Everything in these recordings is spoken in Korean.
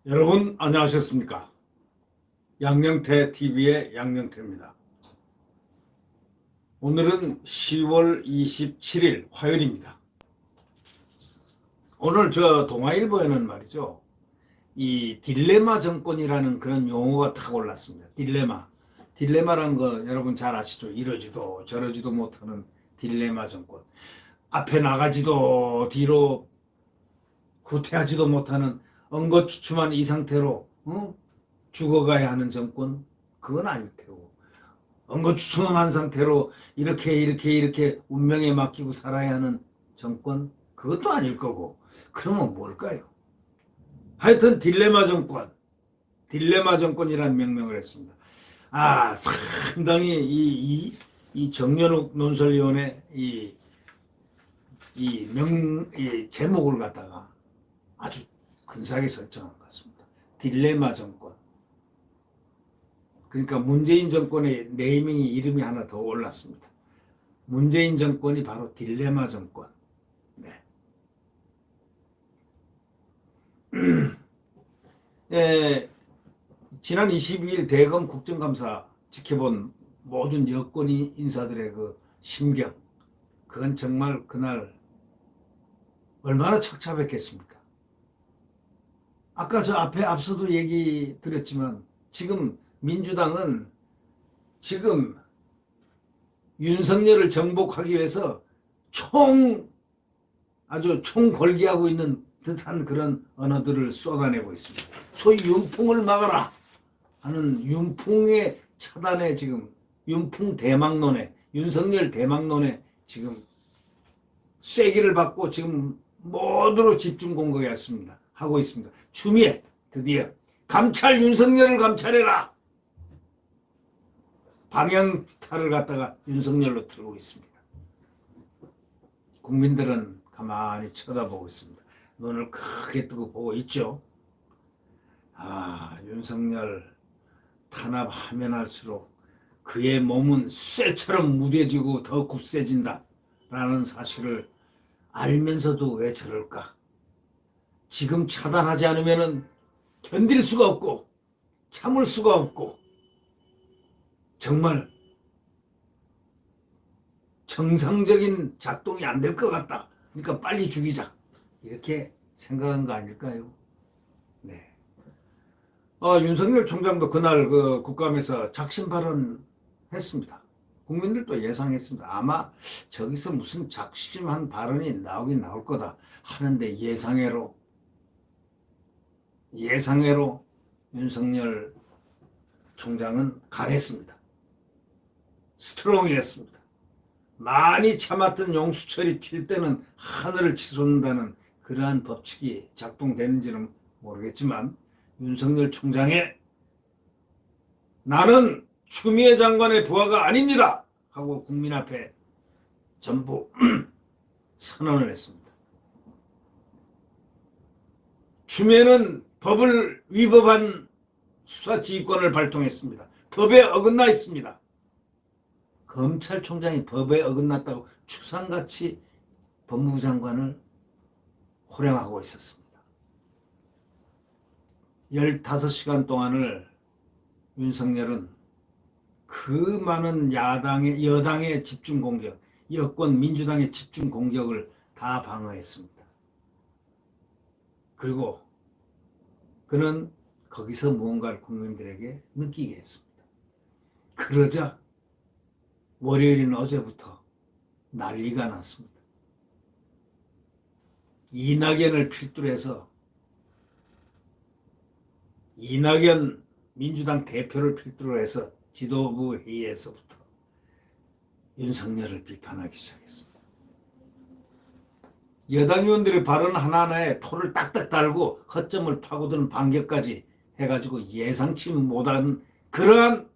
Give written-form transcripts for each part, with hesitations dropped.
여러분 안녕하셨습니까? 양영태 TV의 양영태입니다. 오늘은 10월 27일 화요일입니다. 오늘 저 동아일보에는 말이죠. 이 딜레마 정권이라는 그런 용어가 탁 올랐습니다. 딜레마. 딜레마란 거 여러분 잘 아시죠? 이러지도 저러지도 못하는 딜레마 정권. 앞에 나가지도 뒤로 후퇴하지도 못하는 엉거추춤한 이 상태로 죽어가야 하는 정권? 그건 아닐 테고, 엉거추춤한 상태로 이렇게 운명에 맡기고 살아야 하는 정권? 그것도 아닐 거고. 그러면 뭘까요? 하여튼 딜레마 정권이라는 명명을 했습니다. 상당히 이 정연욱 논설위원회 이 제목을 갖다가 아주 근사하게 설정한 것 같습니다. 딜레마 정권. 그러니까 문재인 정권의 네이밍이 이름이 하나 더 올랐습니다. 문재인 정권이 바로 딜레마 정권. 네. 지난 22일 대검 국정감사 지켜본 모든 여권 인사들의 그 심경, 그건 정말 그날 얼마나 착잡했겠습니까? 아까 저 앞서도 얘기 드렸지만 지금 민주당은 지금 윤석열을 정복하기 위해서 아주 총궐기하고 있는 듯한 그런 언어들을 쏟아내고 있습니다. 소위 윤풍을 막아라 하는 윤풍의 차단에 지금 윤풍 대망론에 윤석열 대망론에 지금 쐐기를 받고 지금 모두로 집중 공격했습니다. 하고 있습니다. 추미애 드디어 감찰 윤석열을 감찰해라. 방향타를 갖다가 윤석열로 틀고 있습니다. 국민들은 가만히 쳐다보고 있습니다. 눈을 크게 뜨고 보고 있죠. 윤석열 탄압하면 할수록 그의 몸은 쇠처럼 무뎌지고 더 굳세진다 라는 사실을 알면서도 왜 저럴까? 지금 차단하지 않으면 견딜 수가 없고 참을 수가 없고 정말 정상적인 작동이 안 될 것 같다. 그러니까 빨리 죽이자. 이렇게 생각한 거 아닐까요? 네. 윤석열 총장도 그날 그 국감에서 작심 발언했습니다. 국민들도 예상했습니다. 아마 저기서 무슨 작심한 발언이 나오긴 나올 거다 하는데 예상외로 윤석열 총장은 강했습니다. 스트롱이었습니다. 많이 참았던 용수철이 튈 때는 하늘을 치솟는다는 그러한 법칙이 작동되는지는 모르겠지만 윤석열 총장의 나는 추미애 장관의 부하가 아닙니다 하고 국민 앞에 전부 선언을 했습니다. 추미애는 법을 위법한 수사지휘권을 발동했습니다. 법에 어긋나 있습니다. 검찰총장이 법에 어긋났다고 추상같이 법무부 장관을 호령하고 있었습니다. 15시간 동안을 윤석열은 그 많은 여당의 집중 공격, 여권 민주당의 집중 공격을 다 방어했습니다. 그리고 그는 거기서 무언가를 국민들에게 느끼게 했습니다. 그러자 월요일인 어제부터 난리가 났습니다. 이낙연을 필두로 해서 이낙연 민주당 대표를 필두로 해서 지도부 회의에서부터 윤석열을 비판하기 시작했습니다. 여당 의원들의 발언 하나하나에 토를 딱딱 달고 허점을 파고드는 반격까지 해가지고 예상치 못한 그러한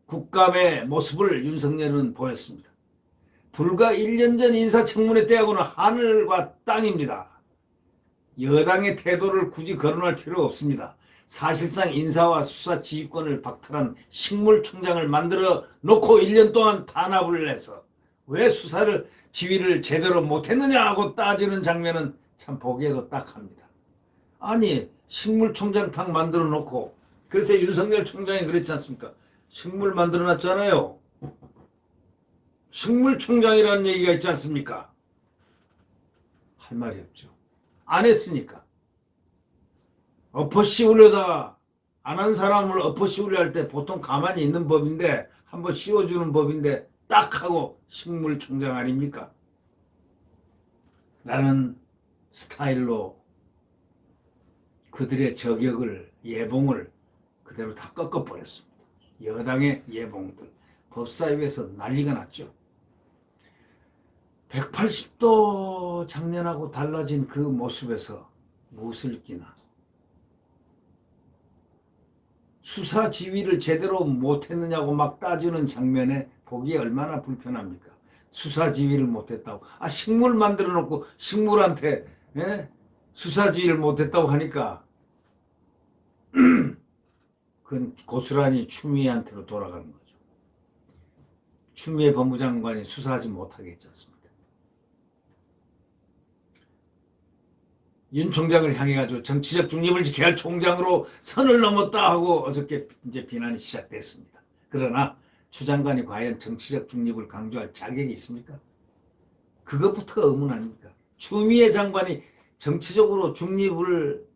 국감의 모습을 윤석열은 보였습니다. 불과 1년 전 인사청문회 때하고는 하늘과 땅입니다. 여당의 태도를 굳이 거론할 필요가 없습니다. 사실상 인사와 수사 지휘권을 박탈한 식물총장을 만들어 놓고 1년 동안 탄압을 해서 왜 수사를 지휘를 제대로 못했느냐 하고 따지는 장면은 참 보기에도 딱합니다. 아니 식물총장탕 만들어 놓고, 그래서 윤석열 총장이 그랬지 않습니까? 식물 만들어 놨잖아요. 식물총장이라는 얘기가 있지 않습니까? 할 말이 없죠. 안 했으니까. 엎어씌우려다가 안 한 사람을 엎어씌우려 할 때 보통 가만히 있는 법인데, 한번 씌워주는 법인데 딱 하고 식물총장 아닙니까? 라는 스타일로 그들의 저격을, 예봉을 그대로 다 꺾어버렸습니다. 여당의 예봉들. 법사위에서 난리가 났죠. 180도 작년하고 달라진 그 모습에서 무엇을 끼나. 수사 지휘를 제대로 못했느냐고 막 따지는 장면에 보기 얼마나 불편합니까? 수사 지휘를 못했다고. 식물 만들어 놓고 식물한테 수사 지휘를 못했다고 하니까 그건 고스란히 추미애한테로 돌아가는 거죠. 추미애 법무장관이 수사하지 못하게 했지 않습니까? 윤 총장을 향해 가지고 정치적 중립을 지켜야 할 총장으로 선을 넘었다 하고 어저께 이제 비난이 시작됐습니다. 그러나 추 장관이 과연 정치적 중립을 강조할 자격이 있습니까? 그것부터가 의문 아닙니까? 추미애 장관이 정치적으로 중립을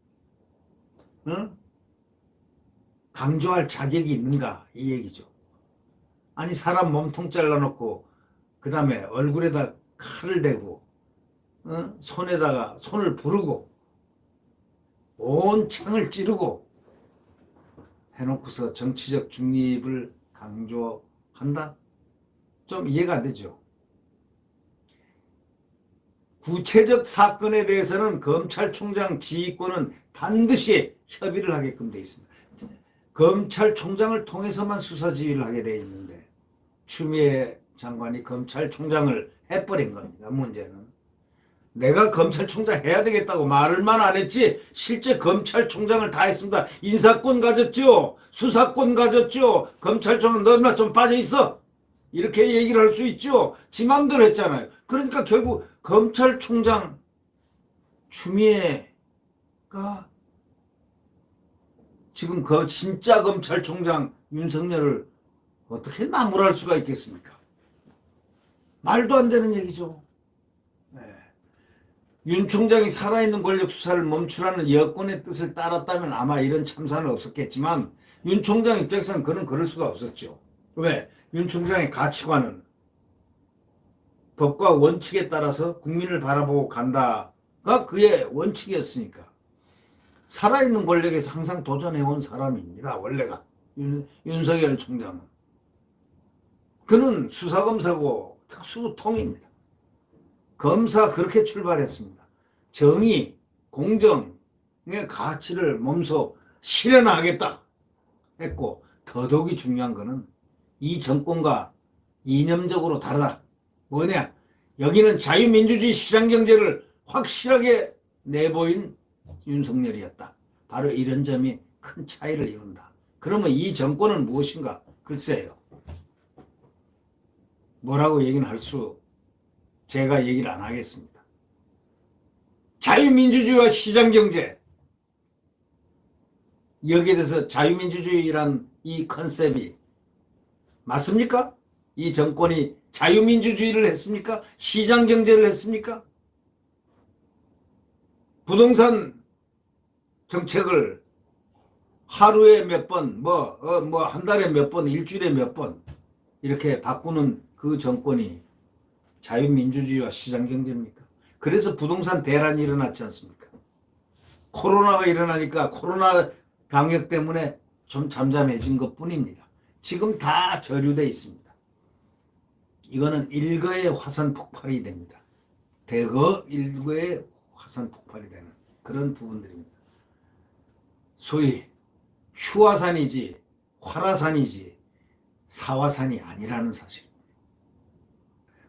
강조할 자격이 있는가, 이 얘기죠. 아니 사람 몸통 잘라놓고 그 다음에 얼굴에다 칼을 대고 손에다가 손을 부르고 온 창을 찌르고 해놓고서 정치적 중립을 강조한다? 좀 이해가 안 되죠. 구체적 사건에 대해서는 검찰총장 지휘권은 반드시 협의를 하게끔 돼 있습니다. 검찰총장을 통해서만 수사 지휘를 하게 돼 있는데 추미애 장관이 검찰총장을 해버린 겁니다. 문제는. 내가 검찰총장 해야 되겠다고 말을만 안 했지 실제 검찰총장을 다 했습니다. 인사권 가졌죠. 수사권 가졌죠. 검찰총장 너나 좀 빠져있어. 이렇게 얘기를 할 수 있죠. 지 맘대로 했잖아요. 그러니까 결국 검찰총장 추미애가 지금 그 진짜 검찰총장 윤석열을 어떻게 나무랄 수가 있겠습니까? 말도 안 되는 얘기죠. 윤 총장이 살아있는 권력 수사를 멈추라는 여권의 뜻을 따랐다면 아마 이런 참사는 없었겠지만 윤 총장 입장에서는 그럴 수가 없었죠. 왜? 윤 총장의 가치관은 법과 원칙에 따라서 국민을 바라보고 간다가 그의 원칙이었으니까. 살아있는 권력에서 항상 도전해온 사람입니다. 원래가. 윤석열 총장은. 그는 수사검사고 특수통입니다. 검사 그렇게 출발했습니다. 정의, 공정의 가치를 몸소 실현하겠다 했고, 더더욱이 중요한 것은 이 정권과 이념적으로 다르다. 뭐냐? 여기는 자유민주주의 시장경제를 확실하게 내보인 윤석열이었다. 바로 이런 점이 큰 차이를 이룬다. 그러면 이 정권은 무엇인가? 글쎄요. 뭐라고 얘기는 제가 얘기를 안 하겠습니다. 자유민주주의와 시장경제. 여기에 대해서 자유민주주의란 이 컨셉이 맞습니까? 이 정권이 자유민주주의를 했습니까? 시장경제를 했습니까? 부동산 정책을 하루에 몇 번, 한 달에 몇 번, 일주일에 몇 번 이렇게 바꾸는 그 정권이 자유민주주의와 시장경제입니까? 그래서 부동산 대란이 일어났지 않습니까? 코로나가 일어나니까 코로나 방역 때문에 좀 잠잠해진 것 뿐입니다. 지금 다 저류돼 있습니다. 이거는 일거의 화산 폭발이 됩니다. 대거 일거의 화산 폭발이 되는 그런 부분들입니다. 소위 휴화산이지 활화산이지 사화산이 아니라는 사실입니다.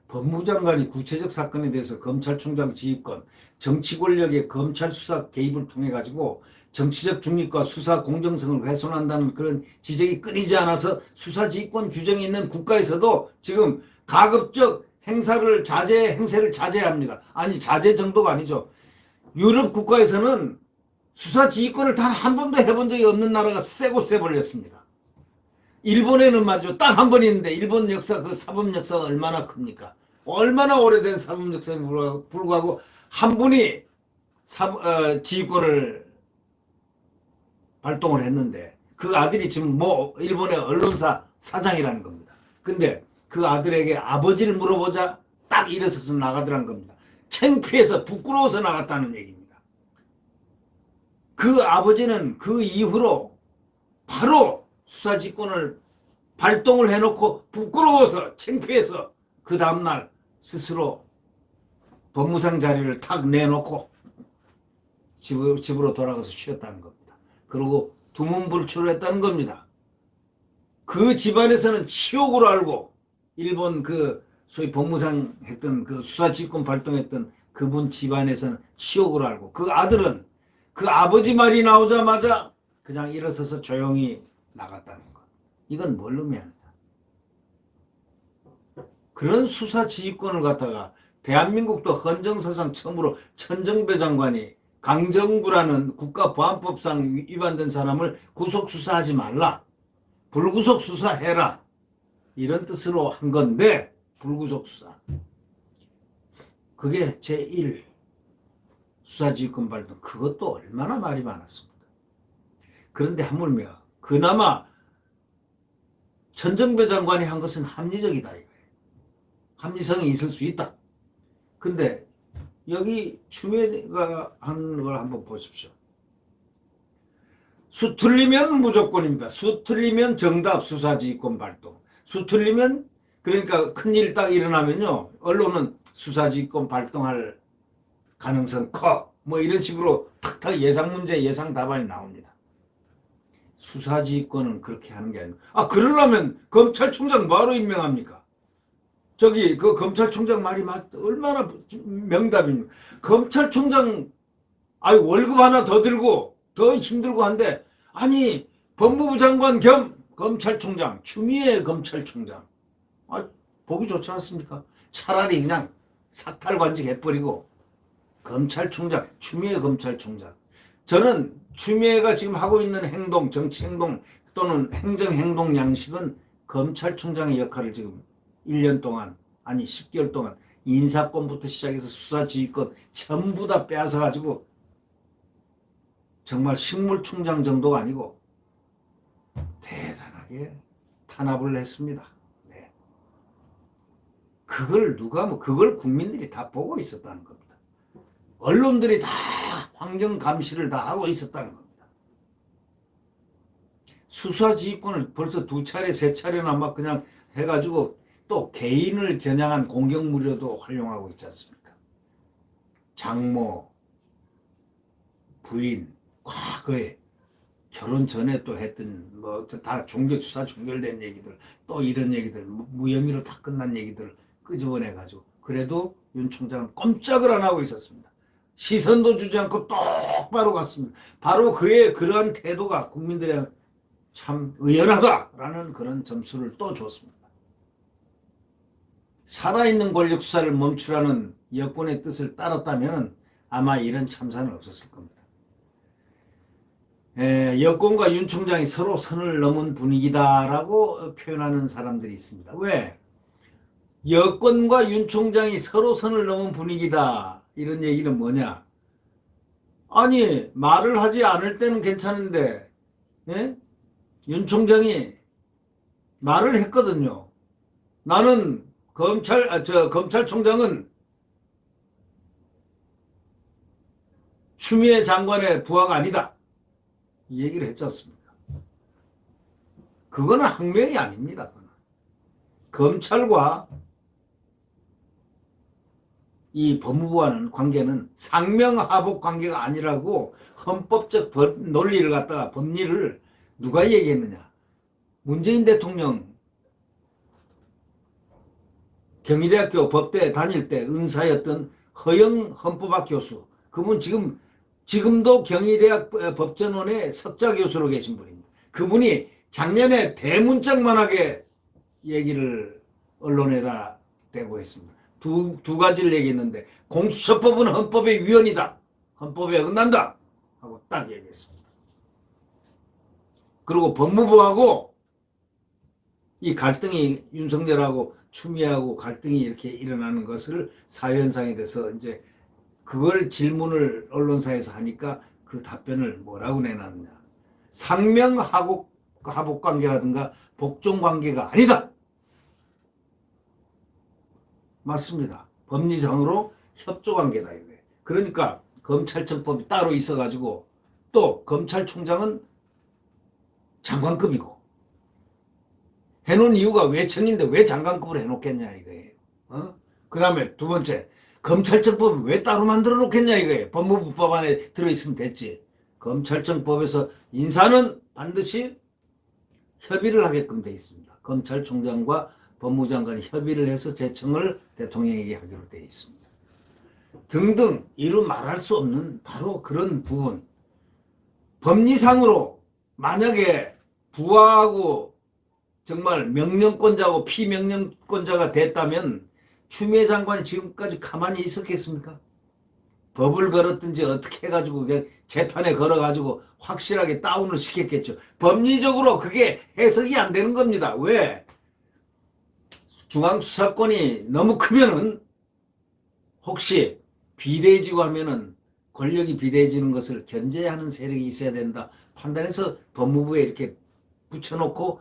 법무장관이 구체적 사건에 대해서 검찰총장 지휘권, 정치 권력의 검찰 수사 개입을 통해 가지고 정치적 중립과 수사 공정성을 훼손한다는 그런 지적이 끊이지 않아서 수사 지휘권 규정이 있는 국가에서도 지금 가급적 행세를 자제해야 합니다. 아니 자제 정도가 아니죠. 유럽 국가에서는 수사지휘권을 단 한 번도 해본 적이 없는 나라가 세고 세버렸습니다. 일본에는 말이죠. 딱 한 번 있는데 일본 역사 그 사법 역사가 얼마나 큽니까? 얼마나 오래된 사법 역사에 불구하고 한 분이 지휘권을 발동을 했는데 그 아들이 지금 뭐 일본의 언론사 사장이라는 겁니다. 근데 그 아들에게 아버지를 물어보자 딱 일어서서 나가더란 겁니다. 창피해서 부끄러워서 나갔다는 얘기입니다. 그 아버지는 그 이후로 바로 수사지휘권을 발동을 해놓고 부끄러워서 창피해서 그 다음날 스스로 법무상 자리를 탁 내놓고 집으로 돌아가서 쉬었다는 겁니다. 그리고 두문불출했다는 겁니다. 그 집안에서는 치욕으로 알고 일본 그 소위 법무상 했던 그 수사지휘권 발동했던 그분 집안에서는 치욕으로 알고 그 아들은 그 아버지 말이 나오자마자 그냥 일어서서 조용히 나갔다는 것. 이건 뭘 의미하느냐. 그런 수사지휘권을 갖다가 대한민국도 헌정사상 처음으로 천정배 장관이 강정구라는 국가보안법상 위반된 사람을 구속수사하지 말라. 불구속수사해라. 이런 뜻으로 한 건데 불구속수사. 그게 제1 수사지휘권 발동. 그것도 얼마나 말이 많았습니까? 그런데 하물며 그나마 천정배 장관이 한 것은 합리적이다 이거예요. 합리성이 있을 수 있다. 근데 여기 추미애가 한 걸 한번 보십시오. 수 틀리면 무조건입니다. 수 틀리면 정답 수사지휘권 발동. 수 틀리면 그러니까 큰일 딱 일어나면요. 언론은 수사지휘권 발동할 가능성 커. 뭐 이런 식으로 탁탁 예상 문제 예상 답안이 나옵니다. 수사지휘권은 그렇게 하는 게 아니고 그러려면 검찰총장 뭐하러 임명합니까? 저기 그 검찰총장 말이 얼마나 명답입니까? 검찰총장 월급 하나 더 들고 더 힘들고 한데 아니 법무부 장관 겸 검찰총장 추미애 검찰총장 보기 좋지 않습니까? 차라리 그냥 사탈관직 해버리고 검찰총장 추미애 검찰총장 저는 추미애가 지금 하고 있는 행동 정치행동 또는 행정행동 양식은 검찰총장의 역할을 지금 1년 동안 아니 10개월 동안 인사권부터 시작해서 수사지휘권 전부 다 빼앗아가지고 정말 식물총장 정도가 아니고 대단하게 탄압을 했습니다. 네. 그걸 그걸 국민들이 다 보고 있었다는 겁니다. 언론들이 다 환경 감시를 다 하고 있었다는 겁니다. 수사지휘권을 벌써 2차례, 3차례나 막 그냥 해가지고 또 개인을 겨냥한 공격무료도 활용하고 있지 않습니까? 장모, 부인, 과거에 결혼 전에 또 했던 뭐 다 수사 종결된 얘기들 또 이런 얘기들 무혐의로 다 끝난 얘기들 끄집어내가지고 그래도 윤 총장은 꼼짝을 안 하고 있었습니다. 시선도 주지 않고 똑바로 갔습니다. 바로 그의 그러한 태도가 국민들의 참 의연하다라는 그런 점수를 또 줬습니다. 살아있는 권력 수사를 멈추라는 여권의 뜻을 따랐다면 아마 이런 참사는 없었을 겁니다. 여권과 윤 총장이 서로 선을 넘은 분위기다라고 표현하는 사람들이 있습니다. 왜? 여권과 윤 총장이 서로 선을 넘은 분위기다. 이런 얘기는 뭐냐? 아니 말을 하지 않을 때는 괜찮은데 윤 총장이 말을 했거든요. 나는 검찰총장은 추미애 장관의 부하가 아니다. 이 얘기를 했지 않습니까? 그거는 항명이 아닙니다. 그거는. 검찰과 이 법무부와는 관계는 상명하복 관계가 아니라고 헌법적 논리를 갖다가 법리를 누가 얘기했느냐. 문재인 대통령 경희대학교 법대 다닐 때 은사였던 허영 헌법학 교수. 그분 지금도 경희대학 법전원의 석좌 교수로 계신 분입니다. 그분이 작년에 대문짝만하게 얘기를 언론에다 대고 했습니다. 두 가지를 얘기했는데 공수처법은 헌법의 위헌이다. 헌법에 어긋난다. 하고 딱 얘기했습니다. 그리고 법무부하고 이 갈등이 윤석열하고 추미애하고 갈등이 이렇게 일어나는 것을 사회현상에 대해서 이제 그걸 질문을 언론사에서 하니까 그 답변을 뭐라고 내놨느냐. 상명하복 관계라든가 복종 관계가 아니다. 맞습니다. 법리상으로 협조 관계다 이거예요. 그러니까 검찰청법이 따로 있어가지고 또 검찰총장은 장관급이고 해놓은 이유가 왜 청인데 왜 장관급으로 해놓겠냐 이거예요. 그 다음에 두 번째 검찰청법을 왜 따로 만들어 놓겠냐 이거예요. 법무부 법안에 들어있으면 됐지. 검찰청법에서 인사는 반드시 협의를 하게끔 돼 있습니다. 검찰총장과 법무장관이 협의를 해서 제청을 대통령에게 하기로 되어 있습니다. 등등 이루 말할 수 없는 바로 그런 부분. 법리상으로 만약에 부하하고 정말 명령권자고 피명령권자가 됐다면 추미애 장관이 지금까지 가만히 있었겠습니까? 법을 걸었든지 어떻게 해가지고 재판에 걸어가지고 확실하게 다운을 시켰겠죠. 법리적으로 그게 해석이 안 되는 겁니다. 왜? 중앙수사권이 너무 크면은 혹시 비대해지고 하면은 권력이 비대해지는 것을 견제하는 세력이 있어야 된다 판단해서 법무부에 이렇게 붙여놓고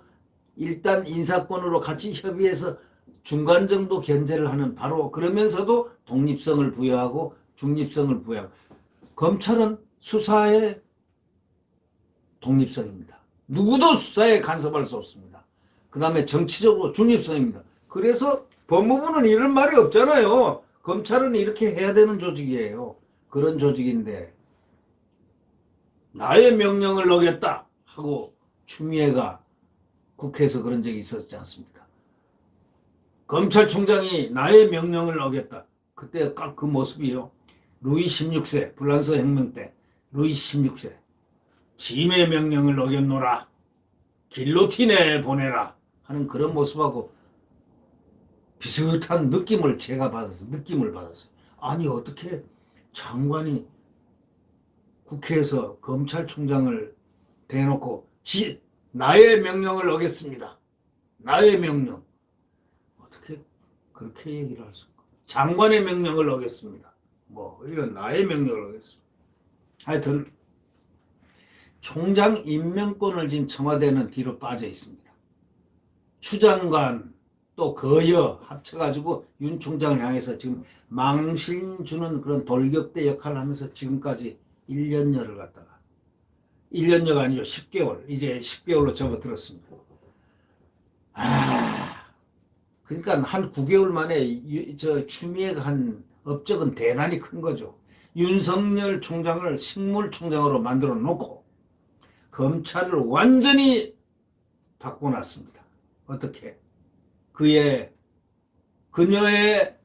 일단 인사권으로 같이 협의해서 중간 정도 견제를 하는 바로 그러면서도 독립성을 부여하고 중립성을 부여하고 검찰은 수사의 독립성입니다. 누구도 수사에 간섭할 수 없습니다. 그 다음에 정치적으로 중립성입니다. 그래서 법무부는 이런 말이 없잖아요. 검찰은 이렇게 해야 되는 조직이에요. 그런 조직인데 나의 명령을 어겼다 하고 추미애가 국회에서 그런 적이 있었지 않습니까? 검찰총장이 나의 명령을 어겼다. 그때 딱 그 모습이요. 루이 16세 프랑스 혁명 때 루이 16세 짐의 명령을 어겼노라. 길로틴에 보내라 하는 그런 모습하고 비슷한 느낌을 제가 느낌을 받았어요. 아니 어떻게 장관이 국회에서 검찰총장을 대놓고 나의 명령을 어겼습니다. 나의 명령. 어떻게 그렇게 얘기를 할 수가? 장관의 명령을 어겼습니다. 뭐 이런 나의 명령을 어겼습니다. 하여튼 총장 임명권을 진 청와대는 뒤로 빠져 있습니다. 추장관 또 거여 합쳐가지고 윤 총장을 향해서 지금 망신 주는 그런 돌격대 역할을 하면서 지금까지 1년여를 갖다가 1년여가 아니죠. 10개월. 이제 10개월로 접어들었습니다. 그러니까 한 9개월 만에 저 추미애가 한 업적은 대단히 큰 거죠. 윤석열 총장을 식물총장으로 만들어 놓고 검찰을 완전히 바꿔놨습니다. 어떻게? 그녀의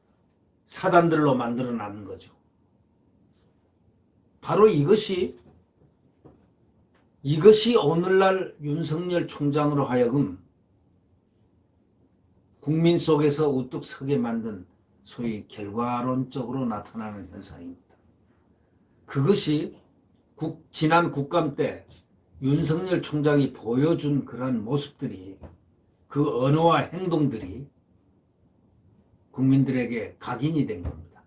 사단들로 만들어 놨는 거죠. 바로 이것이 오늘날 윤석열 총장으로 하여금 국민 속에서 우뚝 서게 만든 소위 결과론적으로 나타나는 현상입니다. 그것이 지난 국감 때 윤석열 총장이 보여준 그런 모습들이 그 언어와 행동들이 국민들에게 각인이 된 겁니다.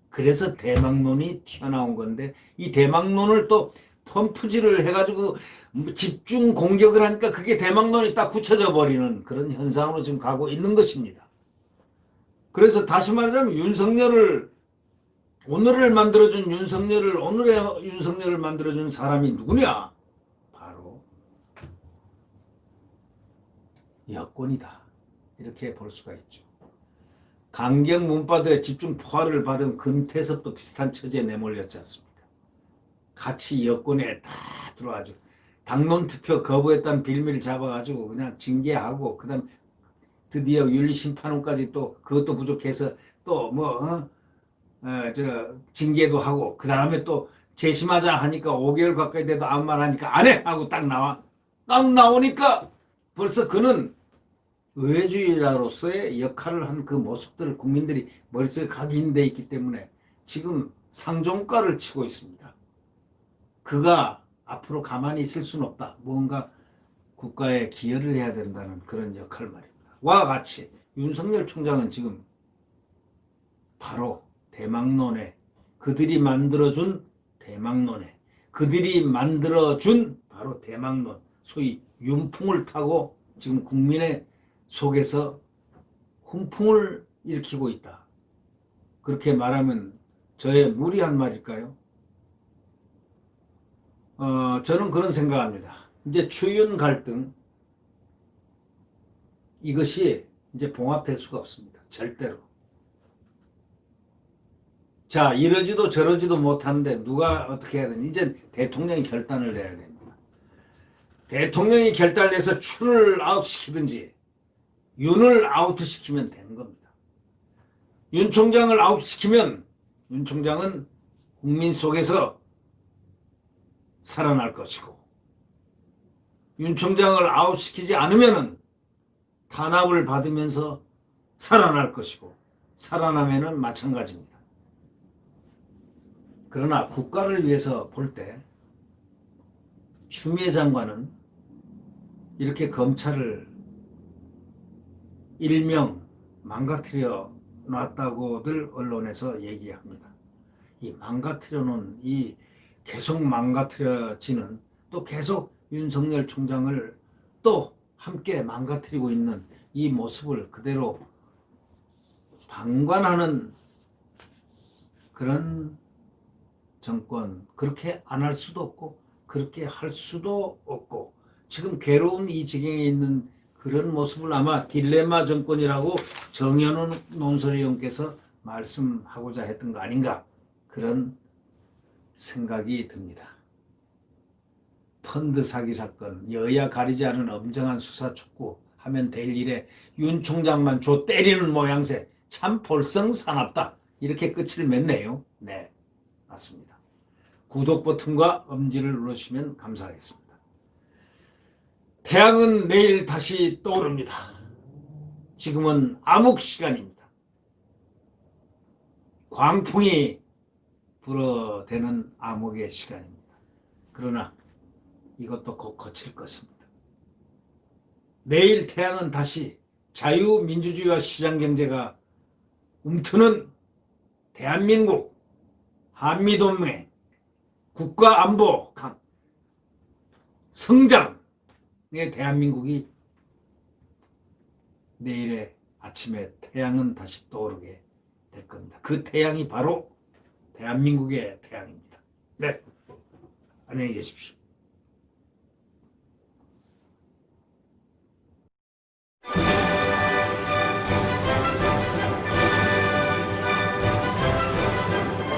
그래서 대망론이 튀어나온 건데 이 대망론을 또 펌프질을 해가지고 집중 공격을 하니까 그게 대망론이 딱 굳혀져 버리는 그런 현상으로 지금 가고 있는 것입니다. 그래서 다시 말하자면 오늘의 윤석열을 만들어준 사람이 누구냐? 바로 여권이다. 이렇게 볼 수가 있죠. 강경 문파들의 집중 포화를 받은 금태섭도 비슷한 처지에 내몰렸지 않습니까? 같이 여권에 다 들어와가지고 당론 투표 거부했다는 빌미를 잡아가지고 그냥 징계하고 그다음 드디어 윤리심판원까지 또 그것도 부족해서 또 징계도 하고 그 다음에 또 재심하자 하니까 5개월 가까이 돼도 아무 말 하니까 안 해 하고 딱 나오니까 벌써 그는 의회주의자로서의 역할을 한 그 모습들을 국민들이 머릿속에 각인돼 있기 때문에 지금 상종가를 치고 있습니다. 그가 앞으로 가만히 있을 수는 없다. 무언가 국가에 기여를 해야 된다는 그런 역할 말입니다. 와 같이 윤석열 총장은 지금 바로 대망론에 그들이 만들어준 대망론에 그들이 만들어준 바로 대망론 소위 윤풍을 타고 지금 국민의 속에서 훈풍을 일으키고 있다. 그렇게 말하면 저의 무리한 말일까요? 저는 그런 생각합니다. 이제 추윤 갈등 이것이 이제 봉합될 수가 없습니다. 절대로. 자, 이러지도 저러지도 못하는데 누가 어떻게 해야 되니? 이제 대통령이 결단을 내야 됩니다. 대통령이 결단을 내서 추를 아웃시키든지 윤을 아웃시키면 되는 겁니다. 윤 총장을 아웃시키면 윤 총장은 국민 속에서 살아날 것이고 윤 총장을 아웃시키지 않으면 탄압을 받으면서 살아날 것이고 살아나면은 마찬가지입니다. 그러나 국가를 위해서 볼 때 추미애 장관은 이렇게 검찰을 일명 망가뜨려 놨다고들 언론에서 얘기합니다. 이 망가뜨려 놓은 이 계속 망가뜨려지는 또 계속 윤석열 총장을 또 함께 망가뜨리고 있는 이 모습을 그대로 방관하는 그런 정권, 그렇게 안 할 수도 없고 그렇게 할 수도 없고 지금 괴로운 이 지경에 있는 그런 모습을 아마 딜레마 정권이라고 정현훈 논설위원께서 말씀하고자 했던 거 아닌가 그런 생각이 듭니다. 펀드 사기 사건, 여야 가리지 않은 엄정한 수사 촉구 하면 될 일에 윤 총장만 줘 때리는 모양새 참 볼썽사납다 이렇게 끝을 맺네요. 네, 맞습니다. 구독 버튼과 엄지를 누르시면 감사하겠습니다. 태양은 내일 다시 떠오릅니다. 지금은 암흑 시간입니다. 광풍이 불어대는 암흑의 시간입니다. 그러나 이것도 곧 거칠 것입니다. 내일 태양은 다시 자유민주주의와 시장경제가 움트는 대한민국, 한미동맹, 국가안보 성장의 대한민국이 내일의 아침에 태양은 다시 떠오르게 될 겁니다. 그 태양이 바로 대한민국의 태양입니다. 네, 안녕히 계십시오.